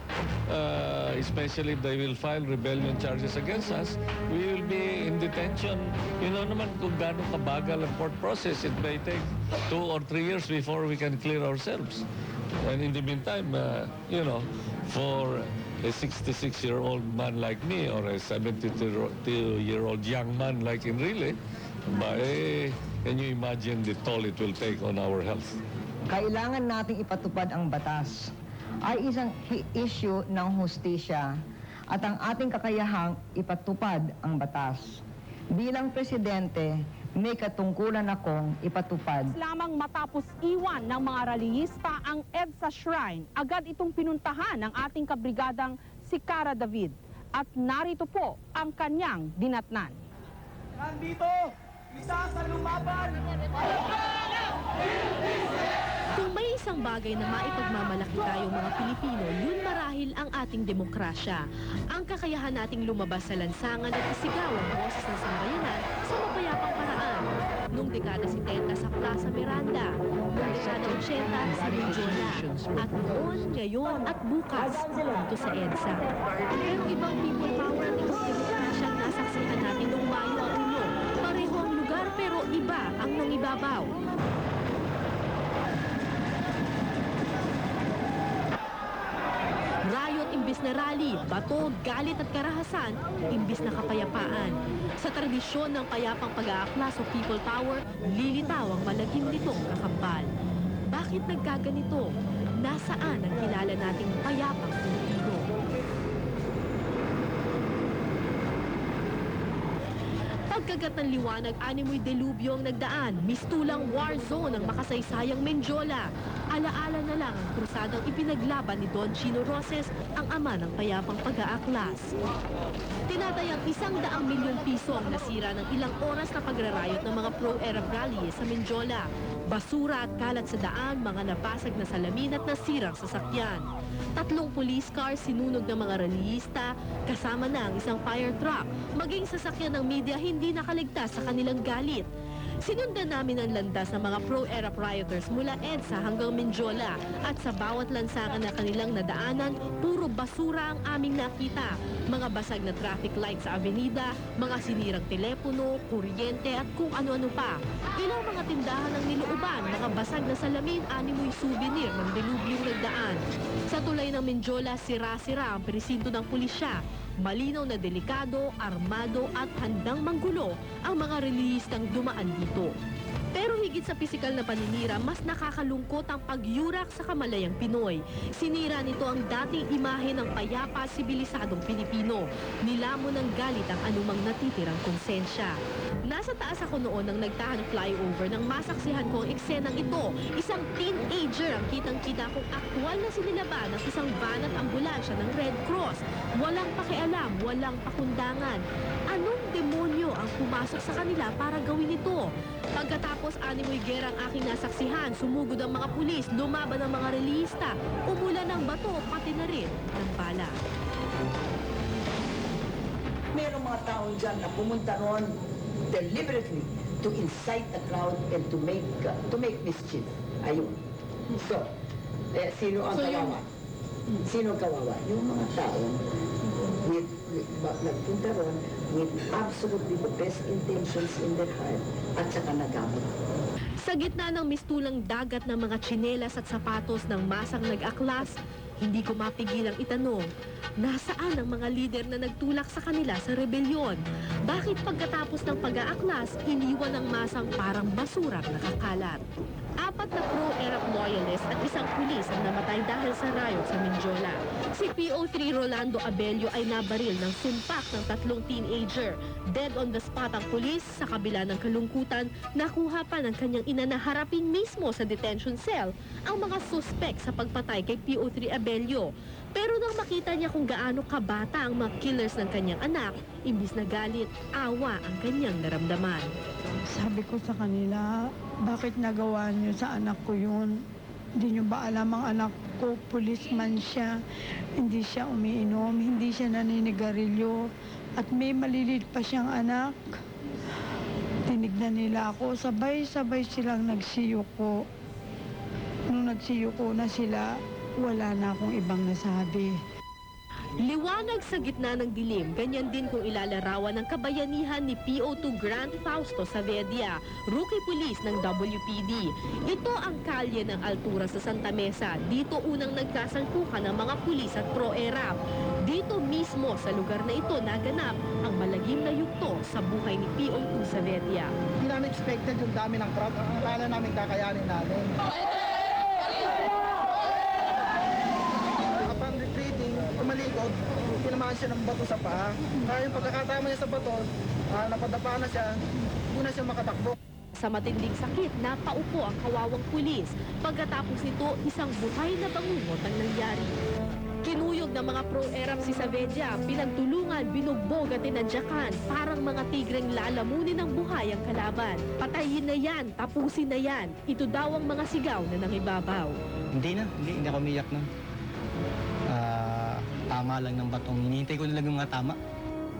especially if they will file rebellion charges against us, we will be in detention. You know naman kung gaano kabagal ang court process. It may take 2 or 3 years before we can clear ourselves. And in the meantime, for a 66-year-old man like me or a 72-year-old young man like Enrile, can you imagine the toll it will take on our health? Kailangan nating ipatupad ang batas ay isang issue ng hustisya at ang ating kakayahang ipatupad ang batas. Bilang presidente, may katungkulan akong ipatupad. Lamang matapos iwan ng mga rallyista ang EDSA Shrine, agad itong pinuntahan ng ating kabrigadang si Cara David. At narito po ang kanyang dinatnan. Nandito, isa sa lumaban! Kung may isa isang bagay na maipagmamalaki tayo mga Pilipino, yun marahil ang ating demokrasya. Ang kakayahan nating lumabas sa lansangan at isigaw ang boses ng sambayanan sa mapayapang paraan. Noong dekada 70 sa Plaza Miranda, noong dekada 80 sa Menjola, at noon, ngayon at bukas dito sa EDSA. Pero ibang people power at ibang demokrasya ang nasaksihan natin noong Mayo at Uno. Pareho ang lugar pero iba ang nangibabaw. Riot imbis na rally, bato, galit at karahasan, imbis na kapayapaan. Sa tradisyon ng payapang pag-aaklas o people power, lilitaw ang malagim nitong kakambal. Bakit nagkaganito? Nasaan ang kilala nating payapang Pilipino? Pagkagat ng liwanag, animoy delubyo ang nagdaan, mistulang war zone ang makasaysayang Menjola. Alaala na lang ang krusadang ipinaglaban ni Don Chino Roces, ang ama ng payapang pag-aaklas. Tinatayang 100 milyong piso ang nasira ng ilang oras na pagrarayot ng mga pro-Arab rally sa Menjola. Basura at kalat sa daan, mga nabasag na salamin at nasirang sasakyan. 3 police cars sinunog ng mga rallyista, kasama na ang isang fire truck. Maging sasakyan ng media hindi nakaligtas sa kanilang galit. Sinundan namin ang landas ng mga pro-Arab rioters mula EDSA hanggang Menjola at sa bawat lansangan na kanilang nadaanan, puro basura ang aming nakita. Mga basag na traffic lights sa avenida, mga sinirang telepono, kuryente at kung ano-ano pa. Ilang mga tindahan ang niluuban, mga basag na salamin, animoy souvenir ng delubyong nagdaan. Sa tulay ng Menjola, sira-sira ang presinto ng pulisya. Malinaw na delikado, armado at handang manggulo ang mga relihistang dumaan dito. Pero higit sa pisikal na paninira, mas nakakalungkot ang pagyurak sa kamalayang Pinoy. Sinira nito ang dating imahe ng payapa sibilisadong Pilipino. Nilamon ng galit ang anumang natitirang konsensya. Nasa taas ako noon nang nagtahan ng flyover nang masaksihan ko ang eksenang ito. Isang teenager ang kitang-kita kung aktwal na sinilaban ng isang van at ambulansya ng Red Cross. Walang pakialam, walang pakundangan. Anong demonyo ang pumasok sa kanila para gawin ito? Pagkatapos animoy gera ang aking nasaksihan, sumugod ang mga pulis, lumaban ang mga relihista, umulan ng bato, pati na rin ng bala. Merong mga taong dyan na pumunta ron deliberately to incite the crowd and to make mischief. Ayun. So, sino ang kawawa? Sino ang kawawa? Yung mga taong nagpunta ron with absolutely the best intentions in their heart at saka nagamit. Sa gitna ng mistulang dagat ng mga tsinelas at sapatos ng masang nag-aklas, hindi ko mapigilang itanong, nasaan ang mga lider na nagtulak sa kanila sa rebelyon? Bakit pagkatapos ng pag-aaklas, iniwan ng masang parang basurang nakakalat? 4 na pro-Arab loyalists at isang pulis ang namatay dahil sa riot sa Menjola. Si PO3 Rolando Abelio ay nabaril ng sumpak ng 3 teenager. Dead on the spot ang pulis, sa kabila ng kalungkutan, nakuha pa ng kanyang ina na harapin mismo sa detention cell ang mga suspek sa pagpatay kay PO3 Abelio. Pero nang makita niya kung gaano kabata ang mga killers ng kanyang anak, imbis na galit, awa ang kanyang naramdaman. Sabi ko sa kanila, bakit nagawa niyo sa anak ko yun? Hindi niyo ba alam ang anak ko, policeman siya, hindi siya umiinom, hindi siya naninigarilyo, at may malilit pa siyang anak. Tinignan nila ako, sabay-sabay silang nagsiyuko. Nung nagsiyuko na sila, wala na akong ibang nasabi. Liwanag sa gitna ng dilim, ganyan din kung ilalarawan ng kabayanihan ni PO2 Grant Fausto Saavedra, rookie police ng WPD. Ito ang kalye ng Altura sa Santa Mesa. Dito unang nagkasangkukan ng mga pulis at pro-Arab. Dito mismo sa lugar na ito naganap ang malagim na yugto sa buhay ni PO2 Saavedra. Hindi namin expected yung dami ng crowd. Ang akala namin kakayanin namin. Tumalikod, tinamaan siya ng bato sa paa. Kaya yung pagkakatama niya sa bato, napadapa na siya, hindi na siya makatakbo. Sa matinding sakit, napaupo ang kawawang pulis. Pagkatapos nito, isang buhay na bangungot ang nangyari. Kinuyog Tinulog ng mga pro-ERAP si Saavedra, pinagtulungan, binugbog at tinadyakan. Parang mga tigreng lalamunin ng buhay ang kalaban. Patayin na yan, tapusin na yan. Ito daw ang mga sigaw na nangibabaw. Hindi ako umiyak na. Tama lang ng batong. Hinihintay ko na lang yung mga tama.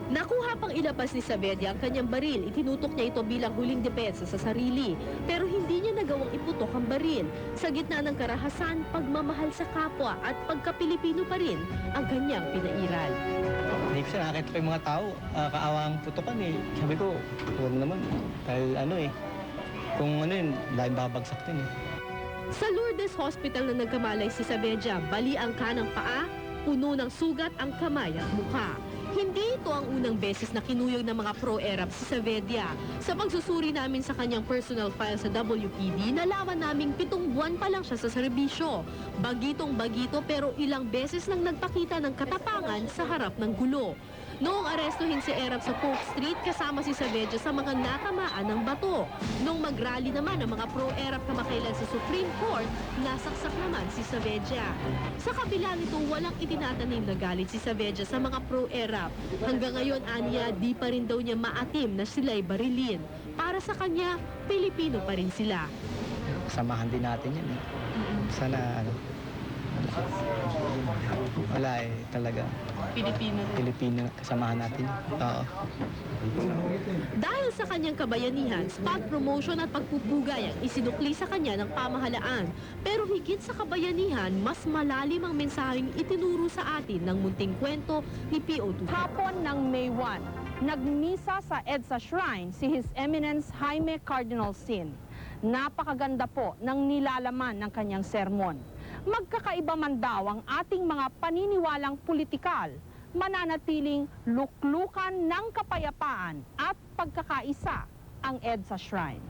Nakuha pang ilabas ni Saavedra ang kanyang baril. Itinutok niya ito bilang huling depensa sa sarili. Pero hindi niya nagawang iputok ang baril. Sa gitna ng karahasan, pagmamahal sa kapwa at pagka-Pilipino pa rin ang kanyang pinairal. Hindi ko siya nakakita pa yung mga tao. Kaawang putukan eh. Sabi ko, huwag naman. Dahil kung dahil babagsak din eh. Sa Lourdes Hospital na nagkamalay si Saavedra, bali ang kanang paa, puno ng sugat ang kamay at mukha. Hindi ito ang unang beses na kinuyog ng mga pro-ERAP si Saavedra. Sa pagsusuri namin sa kanyang personal file sa WPD, nalaman naming 7 buwan pa lang siya sa serbisyo. Bagitong-bagito pero ilang beses nang nagpakita ng katapangan sa harap ng gulo. Noong arestuhin si ERAP sa Polk Street, kasama si Saavedra sa mga natamaan ng bato. Noong mag-rally naman ang mga pro-ERAP kamakailan sa Supreme Court, nasaksak naman si Saavedra. Sa kabila nito, walang itinatanim na galit si Saavedra sa mga pro-ERAP. Hanggang ngayon, aniya, di pa rin daw niya maatim na sila'y barilin. Para sa kanya, Pilipino pa rin sila. Kasamahan din natin yan eh. Sana wala eh, talaga. Pilipino kasamahan natin. Oo. Dahil sa kanyang kabayanihan, spot promotion at pagpupugay ang isinukli sa kanya ng pamahalaan. Pero higit sa kabayanihan, mas malalim ang mensaheng itinuro sa atin ng munting kwento ni PO2. Hapon ng May 1, nagmisa sa EDSA Shrine si His Eminence Jaime Cardinal Sin. Napakaganda po ng nilalaman ng kanyang sermon. Magkakaiba man daw ang ating mga paniniwalang politikal, mananatiling luklukan ng kapayapaan at pagkakaisa ang EDSA Shrine.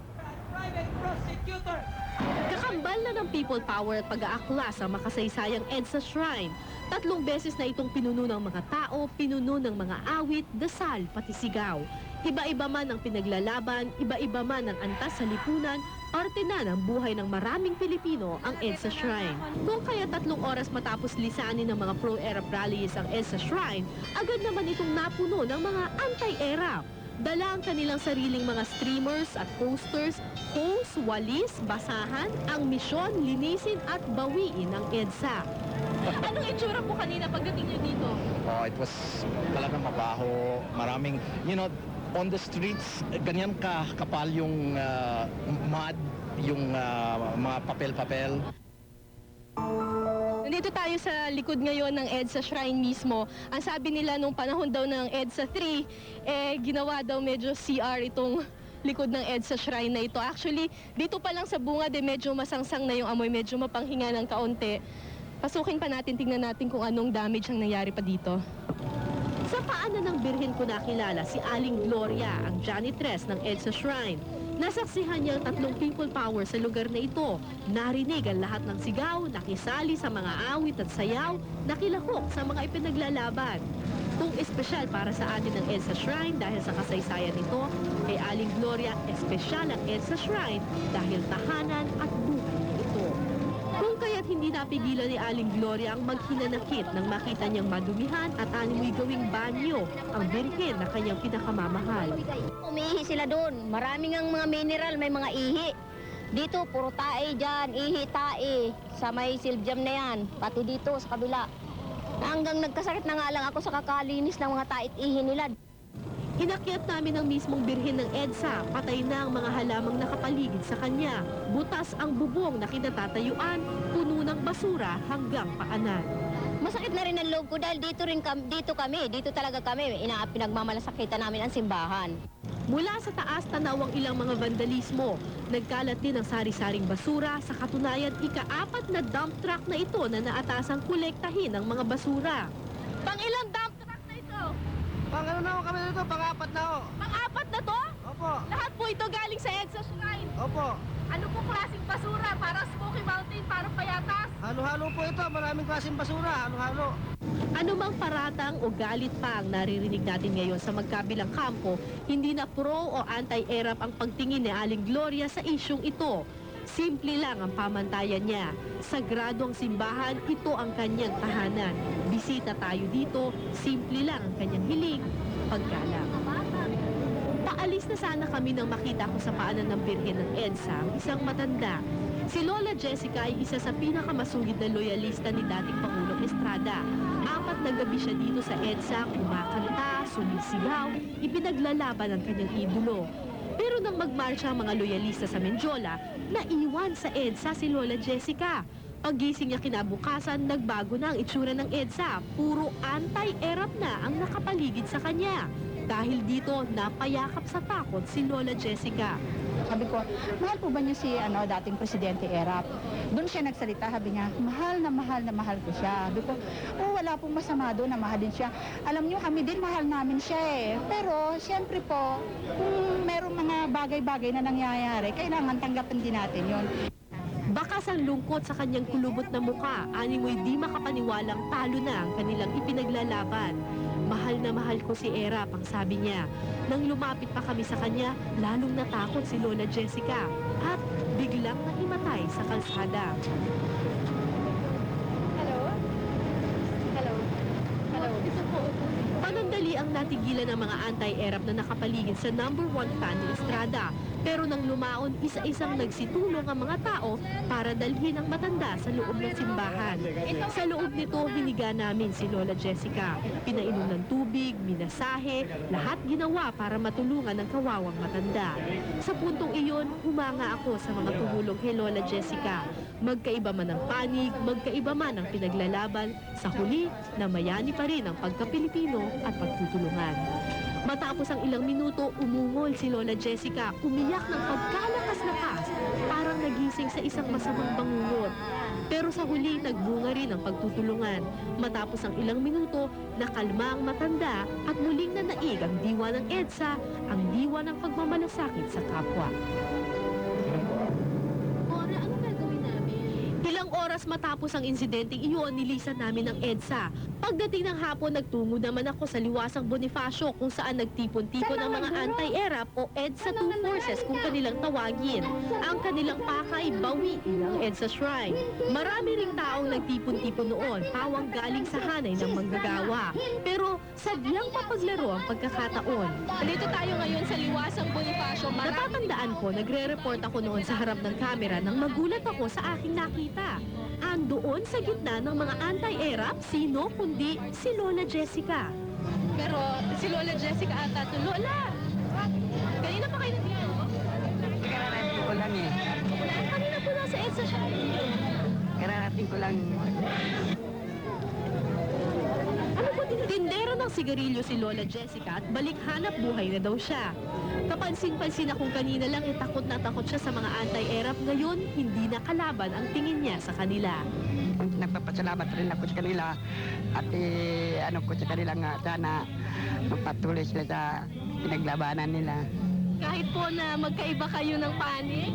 Kakambal na ng people power at pag-aakla sa makasaysayang EDSA Shrine. 3 beses na itong pinuno ng mga tao, pinuno ng mga awit, dasal, pati sigaw. Iba-iba man ang pinaglalaban, iba-iba man ang antas sa lipunan, parte na ng buhay ng maraming Pilipino ang EDSA Shrine. Kung kaya 3 oras matapos lisanin ng mga pro-ERAP rallies ang EDSA Shrine, agad naman itong napuno ng mga anti-ERAP. Dala ang kanilang sariling mga streamers at posters, hose, walis, basahan, ang misyon, linisin at bawiin ang EDSA. Anong itsura po kanina pagdating niyo dito? Oh, it was talagang mabaho, maraming, on the streets, ganyan kapal yung mud, yung mga papel-papel. Nandito tayo sa likod ngayon ng EDSA Shrine mismo. Ang sabi nila nung panahon daw ng EDSA 3, ginawa daw medyo CR itong likod ng EDSA Shrine na ito. Actually, dito pa lang sa bungad, medyo masangsang na yung amoy, medyo mapanghinga ng kaunti. Pasukin pa natin, tingnan natin kung anong damage ang nangyari pa dito. Sa paanan ng birhen ko nakilala si Aling Gloria, ang janitress ng EDSA Shrine. Nasaksihan niya ang 3 people power sa lugar na ito. Narinig ang lahat ng sigaw, nakisali sa mga awit at sayaw, nakilahok sa mga ipinaglalaban. Kung espesyal para sa atin ang EDSA Shrine dahil sa kasaysayan nito, kay Aling Gloria, espesyal ang EDSA Shrine dahil tahanan at buhay nito. Kung kaya't hindi napigilan ni Aling Gloria ang maghinanakit nang makita niyang madumihan at animoy gawing banyo ang birhen na kanyang pinakamamahal. Umiihi sila doon. Maraming ang mga mineral, may mga ihi. Dito, puro tae dyan, ihi, tae. Sa may silbyam na yan, pati dito sa kabila. Hanggang nagkasakit na nga lang ako sa kakalinis ng mga tae at ihi nila. Inakyat namin ang mismong birhen ng EDSA, patay na ang mga halamang nakapaligid sa kanya. Butas ang bubong na kinatatayuan, puno ng basura hanggang paanan. Masakit na rin ang loob ko dahil dito talaga kami, pinagmamalasakitan namin ang simbahan. Mula sa taas, tanaw ang ilang mga vandalismo. Nagkalat din ang sari-saring basura, sa katunayan ika-4 na dump truck na ito na naatasang kolektahin ang mga basura. Pang-ilang dump truck na ito? Pang-ano na ho kami dito, pang-4 na ho. Pang-4 na to? Opo. Lahat po ito galing sa EDSA Shrine? Opo. Ano po klaseng basura? Parang Smoky Mountain, parang payatas? Halo-halo po ito, maraming klaseng basura, halo-halo. Ano mang paratang o galit pa ang naririnig natin ngayon sa magkabilang kampo, hindi na pro o anti-ERAP ang pagtingin ni Aling Gloria sa isyong ito. Simple lang ang pamantayan niya. Sagrado ang simbahan, ito ang kanyang tahanan. Bisita tayo dito, simple lang ang kanyang hiling, paggalang. Paalis na sana kami nang makita ko sa paanan ng Birhen ng EDSA ang isang matanda. Si Lola Jessica ay isa sa pinakamasugid na loyalista ni dating Pangulong Estrada. 4 na gabi siya dito sa EDSA, kumakanta, sumisigaw, ipinaglalaban ang kanyang idolo. Pero nang magmarsya ang mga loyalista sa Mendiola, naiwan sa EDSA si Lola Jessica. Paggising niya kinabukasan, nagbago na ang itsura ng EDSA. Puro anti-ERAP na ang nakapaligid sa kanya. Dahil dito, napayakap sa takot si Lola Jessica. Sabi ko, mahal po ba niyo si dating Presidente ERAP? Doon siya nagsalita, sabi niya, mahal na mahal ko siya. Sabi ko, wala pong masama doon na mahalin siya. Alam niyo, kami din mahal namin siya eh. Pero, siyempre po, kung merong mga bagay-bagay na nangyayari, kailangan tanggapin din natin yon. Bakas ang lungkot sa kanyang kulubot na muka, animoy di makapaniwalang talo na ang kanilang ipinaglalaban. Mahal na mahal ko si ERAP, ang sabi niya. Nang lumapit pa kami sa kanya, lalong natakot si Lola Jessica at biglang nahimatay sa kalsada. Hello? Hello? Hello? Ito po. Panandali ang natigilan ng mga anti-ERAP na nakapaligid sa number 1 fan ni Estrada. Pero nang lumaon, isa-isang nagsitulong ang mga tao para dalhin ang matanda sa loob ng simbahan. Sa loob nito, hiniga namin si Lola Jessica. Pinainom ng tubig, minasahe, lahat ginawa para matulungan ang kawawang matanda. Sa puntong iyon, humanga ako sa mga tumulong kay Lola Jessica. Magkaiba man ang panig, magkaiba man ang pinaglalaban, sa huli, namayani pa rin ang pagka-Pilipino at pagtutulungan. Matapos ang ilang minuto, umungol si Lola Jessica, umiyak ng pagkalakas-lakas, parang nagising sa isang masamang bangungot. Pero sa huli, nagbunga rin ang pagtutulungan. Matapos ang ilang minuto, nakalma ang matanda at muling nanaig ang diwa ng EDSA, ang diwa ng pagmamalasakit sa kapwa. Ilang oras matapos ang insidenteng iyon, nilisan namin ang EDSA. Pagdating ng hapon, nagtungo naman ako sa Liwasang Bonifacio kung saan nagtipon-tipon ang mga anti-ERAP o EDSA 2 forces kung kanilang tawagin. Ang kanilang pakay, bawiin ang EDSA Shrine. Marami ring taong nagtipon-tipon noon, pawang galing sa hanay ng manggagawa. Pero sadyang mapaglaro ang pagkakataon. Dito tayo ngayon sa Liwasang Bonifacio. Natatandaan ko, nagre-report ako noon sa harap ng kamera nang magulat ako sa aking nakita. Andoon sa gitna ng mga anti-ERAP, sino kundi si Lola Jessica. Pero si Lola Jessica ata to. Lola! Kanina pa kayo nandito? Kararating ko lang eh. Kanina po nasa EDSA siya. Kararating ko lang. Ano po, tindero ng sigarilyo si Lola Jessica at balik hanap buhay na daw siya. Kapansin-pansin akong kanina lang takot na takot siya sa mga anti-ERAP. Ngayon, hindi na kalaban ang tingin niya sa kanila. Nagpapasalamat rin ako sa kanila at ko sa kanila nga sana magpatuloy sila sa pinaglabanan nila. Kahit po na magkaiba kayo ng panig?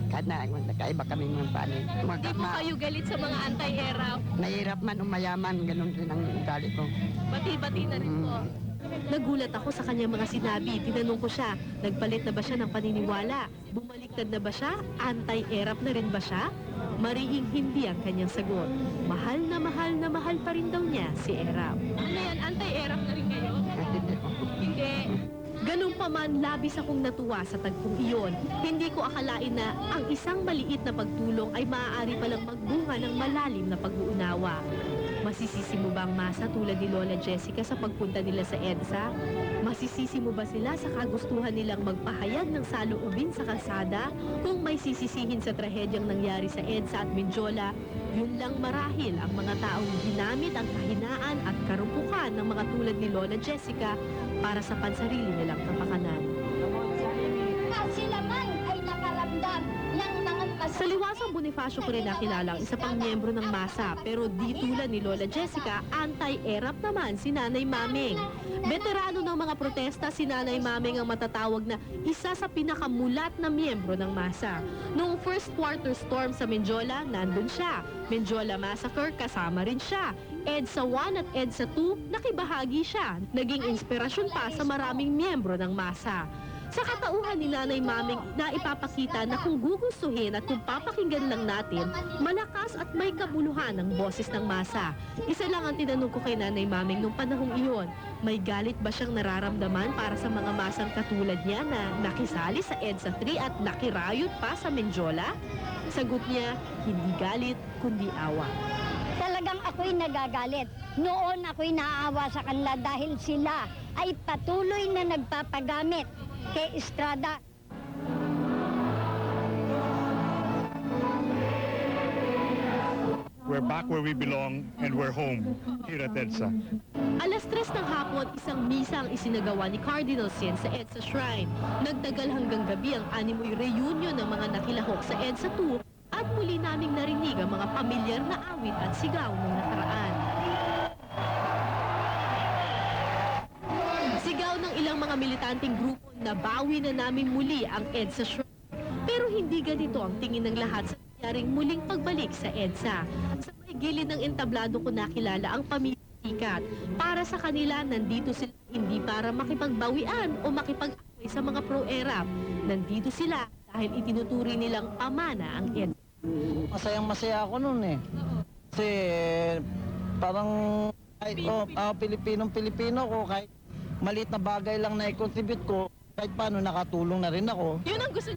Kahit na magkaiba kami ng panig. Hindi po kayo galit sa mga anti-ERAP? Nahirap man o mayaman, ganun din ang ugali ko. Bati-bati na rin po. Nagulat ako sa kanyang mga sinabi. Tinanong ko siya, nagpalit na ba siya ng paniniwala? Bumaliktad na ba siya? Anti-ERAP na rin ba siya? Mariing hindi ang kanyang sagot. Mahal na mahal pa rin daw niya si ERAP. Ano yan? Anti-ERAP na rin kayo? Hindi. Ganun pa man, labis akong natuwa sa tagpong iyon. Hindi ko akalain na ang isang maliit na pagtulong ay maaari palang magbunga ng malalim na pag-uunawa. Masisisi mo ba ang masa tulad ni Lola Jessica sa pagpunta nila sa EDSA? Masisisi mo ba sila sa kagustuhan nilang magpahayag ng saloobin sa kalsada? Kung may sisisihin sa trahedyang nangyari sa EDSA at Mendiola, yun lang marahil ang mga taong ginamit ang kahinaan at karumpukan ng mga tulad ni Lola Jessica para sa pansarili nilang kapakanan. Sila man ay nakaramdam ng mga Sa Liwasang Bonifacio ko rin nakilala ang isa pang miyembro ng masa, pero di tulad ni Lola Jessica, anti-ERAP naman si Nanay Maming. Veterano ng mga protesta, si Nanay Maming ang matatawag na isa sa pinakamulat na miyembro ng masa. Noong first quarter storm sa Mendiola, nandun siya. Mendiola Massacre, kasama rin siya. EDSA 1 at EDSA 2, nakibahagi siya. Naging inspirasyon pa sa maraming miyembro ng masa. Sa katauhan ni Nanay Maming na ipapakita na kung gugustuhin at kung papakinggan lang natin, malakas at may kabuluhan ang boses ng masa. Isa lang ang tinanong ko kay Nanay Maming nung panahong iyon, may galit ba siyang nararamdaman para sa mga masang katulad niya na nakisali sa EDSA 3 at nakirayot pa sa Menjola? Sagot niya, hindi galit, kundi awa. Talagang ako'y nagagalit. Noon ako'y naaawa sa kanila dahil sila ay patuloy na nagpapagamit kay Estrada. We're back where we belong and we're home here at EDSA. Alas 3 ng hapon, isang misa ang isinagawa ni Cardinal Sin sa EDSA Shrine. Nagtagal hanggang gabi ang animoy reunion ng mga nakilahok sa EDSA 2 at muli naming narinig ang mga pamilyar na awit at sigaw ng nakaraan. Sigaw ng ilang mga militanteng grupo na bawi na namin muli ang EDSA Shrine. Pero hindi ganito ang tingin ng lahat sa nangyaring muling pagbalik sa EDSA. Sa may gilid ng entablado ko nakilala ang pamilya Sikat. Para sa kanila, nandito sila hindi para makipagbawian o makipag-away sa mga pro-ERAP. Nandito sila dahil itinuturi nilang pamana ang EDSA. Masayang-masaya ako noon eh. Kasi parang kahit Pilipinong-Pilipino ko, kahit maliit na bagay lang na i-contribute ko, kahit paano nakatulong na rin ako. Yun ang gusto